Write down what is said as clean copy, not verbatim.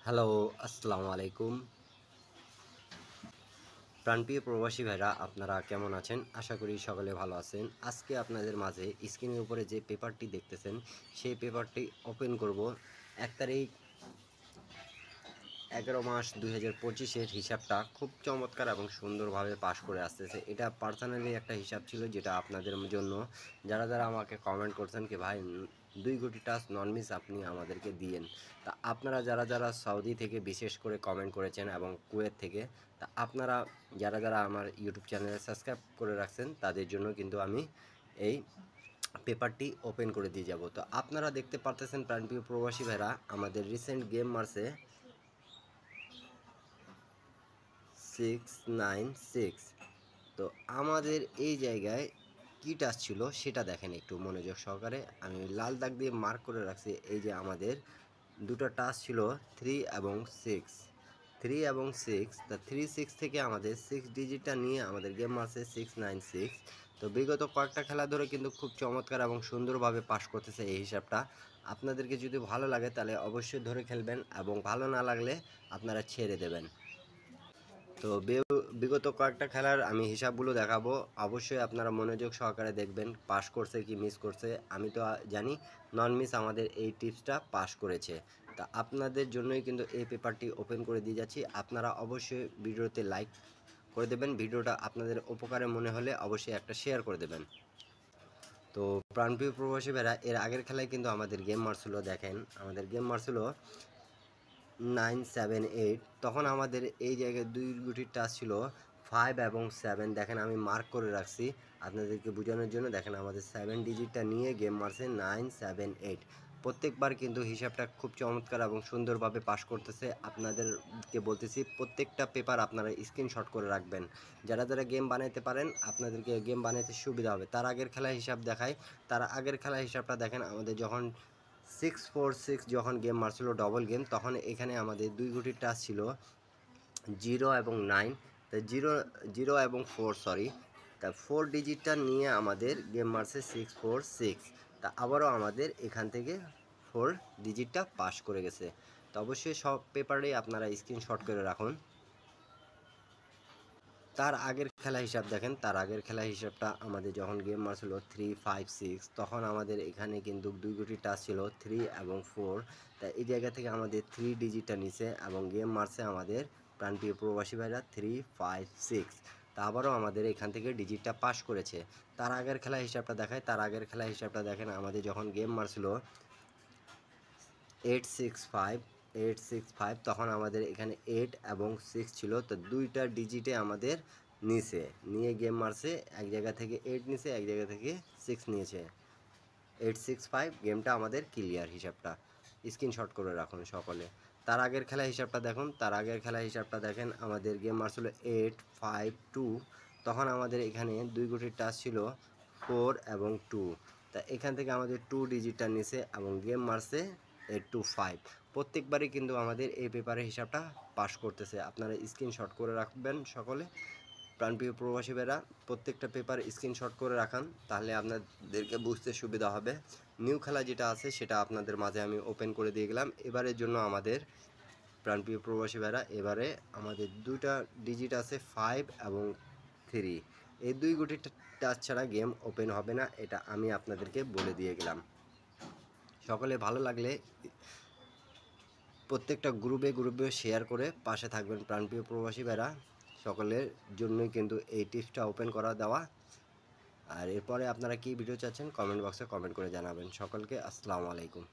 Hello, আসসালামু আলাইকুম। প্রাণপ্রিয় প্রবাসী ভাইরা আপনারা কেমন আছেন? আশা করি সকলে ভালো আছেন। আজকে আপনাদের মাঝে স্ক্রিনের উপরে যে পেপারটি দেখতেছেন, সেই পেপারটি ওপেন করব। ১ তারিখ ১১ মাস ২০২৫-এর হিসাবটা খুব চমৎকার এবং সুন্দরভাবে পাস করে আসতেছে। এটা পার্সোনালি একটা হিসাব ছিল, যেটা আপনাদের জন্য যারা আমাকে কমেন্ট করছেন কি ভাই ২ কোটি টাচ নন মিস আপনি আমাদেরকে দিয়েন। তা আপনারা যারা সৌদি থেকে বিশেষ করে কমেন্ট করেছেন এবং কুয়েত থেকে, তা আপনারা যারা আমার ইউটিউব চ্যানেলে সাবস্ক্রাইব করে রাখছেন তাদের জন্য কিন্তু আমি এই পেপারটি ওপেন করে দিয়ে যাব। তো আপনারা দেখতে পারতেছেন প্রাণপ্রিয় প্রবাসী ভাইরা, আমাদের রিসেন্ট গেম মারছে 696। তো আমাদের এই জায়গায় কী টাচ ছিল সেটা দেখেন একটু মনোযোগ সহকারে। আমি লাল দাগ দিয়ে মার্ক করে রাখছি। এই যে আমাদের দুটো টাচ ছিল 3 এবং 6, 3 এবং 6। তা 3-6 থেকে আমাদের 6 ডিজিটটা নিয়ে আমাদের গেম মারছে 696। তো বিগত কয়েকটা খেলা ধরে কিন্তু খুব চমৎকার এবং সুন্দরভাবে পাস করতেছে এই হিসাবটা। আপনাদেরকে যদি ভালো লাগে তাহলে অবশ্যই ধরে খেলবেন, এবং ভালো না লাগলে আপনারা ছেড়ে দেবেন। তো বিগত কয়েকটা খেলার আমি হিসাবগুলো দেখাবো। অবশ্যই আপনারা মনোযোগ সহকারে দেখবেন পাস করছে কি মিস করছে। আমি তো জানি নন মিস আমাদের এই টিপসটা পাস করেছে। তা আপনাদের জন্যই কিন্তু এই পেপারটি ওপেন করে দিয়ে যাচ্ছি। আপনারা অবশ্যই ভিডিওতে লাইক করে দেবেন। ভিডিওটা আপনাদের উপকারে মনে হলে অবশ্যই একটা শেয়ার করে দেবেন। তো প্রাণপ্রিয় প্রবাসী ভাইরা, এর আগের খেলায় কিন্তু আমাদের গেম মারছিল। দেখেন আমাদের গেম মারছিল 978। তখন আমাদের এই জায়গায় দুই গুটির টাচ ছিল 5 এবং 7। দেখেন আমি মার্ক করে রাখছি আপনাদেরকে বোঝানোর জন্য। দেখেন আমাদের 7 ডিজিটটা নিয়ে গেম মারছে 978। প্রত্যেকবার কিন্তু হিসাবটা খুব চমৎকার এবং সুন্দরভাবে পাস করতেছে। আপনাদেরকে বলতেছি প্রত্যেকটা পেপার আপনারা স্ক্রিনশট করে রাখবেন। যারা গেম বানাইতে পারেন আপনাদেরকে গেম বানাইতে সুবিধা হবে। তার আগের খেলার হিসাব দেখায়। তার আগের খেলার হিসাবটা দেখেন, আমাদের যখন 646 যখন গেম মারছিল ডবল গেম, তখন এখানে আমাদের দুই গুটির টাচ ছিল 0 এবং 9। তা 0 এবং 4, সরি। তা 4 ডিজিটটা নিয়ে আমাদের গেম মারছে 646। তা আবারও আমাদের এখান থেকে 4 ডিজিটটা পাস করে গেছে। তো অবশ্যই সব পেপারেই আপনারা স্ক্রিনশট করে রাখুন। তার আগের খেলা হিসাব দেখেন। তার আগের খেলা হিসাবটা আমাদের যখন গেম মারছিল 356, তখন আমাদের এখানে কিন্তু দুই গুটি টাচ ছিল 3 এবং 4। তা এই জায়গা থেকে আমাদের 3 ডিজিটটা নিছে এবং গেম মারছে আমাদের প্রাণপ্রিয় প্রবাসী ভাইরা 356। তা আবারও আমাদের এখান থেকে ডিজিটটা পাস করেছে। তার আগের খেলা হিসাবটা দেখায়। তার আগের খেলা হিসাবটা দেখেন, আমাদের যখন গেম মারছিল 865, তখন আমাদের এখানে 8 এবং 6 ছিল। তো দুইটা ডিজিটে আমাদের নিয়ে গেম মারছে। এক জায়গা থেকে 8 নিছে, এক জায়গা থেকে 6 নিয়েছে। 865 গেমটা আমাদের ক্লিয়ার। হিসাবটা স্ক্রিনশট করে রাখুন সকলে। তার আগের খেলা হিসাবটা দেখুন। তার আগের খেলা হিসাবটা দেখেন, আমাদের গেম মারছিল 852। তখন আমাদের এখানে দুই গুটির টাচ ছিল 4 এবং 2। তা এখান থেকে আমাদের 2 ডিজিটটা নিছে এবং গেম মারছে 825। প্রত্যেকবারই কিন্তু আমাদের এই পেপারের হিসাবটা পাস করতেছে। আপনারা স্ক্রিনশট করে রাখবেন সকলে। প্রাণপ্রিয় প্রবাসী ভাইরা, প্রত্যেকটা পেপার স্ক্রিনশট করে রাখান, তাহলে আপনাদেরকে বুঝতে সুবিধা হবে। নিউ খেলা যেটা আছে সেটা আপনাদের মাঝে আমি ওপেন করে দিয়ে গেলাম। এবারের জন্য আমাদের প্রাণপ্রিয় প্রবাসী ভাইরা, এবারে আমাদের দুইটা ডিজিট আছে 5 এবং 3। এই দুই গুটি টাচ ছাড়া গেম ওপেন হবে না, এটা আমি আপনাদেরকে বলে দিয়ে গেলাম। সকলে ভালো লাগলে প্রত্যেকটা গ্রুপে শেয়ার করে পাশে থাকবেন প্রাণপ্রিয় প্রবাসী ভাইরা। সকলের জন্যই কিন্তু এই টিপসটা ওপেন করা দেওয়া। আর এরপরে আপনারা কি ভিডিও চাচ্ছেন কমেন্ট বক্সে কমেন্ট করে জানাবেন। সকলকে আসসালামু আলাইকুম।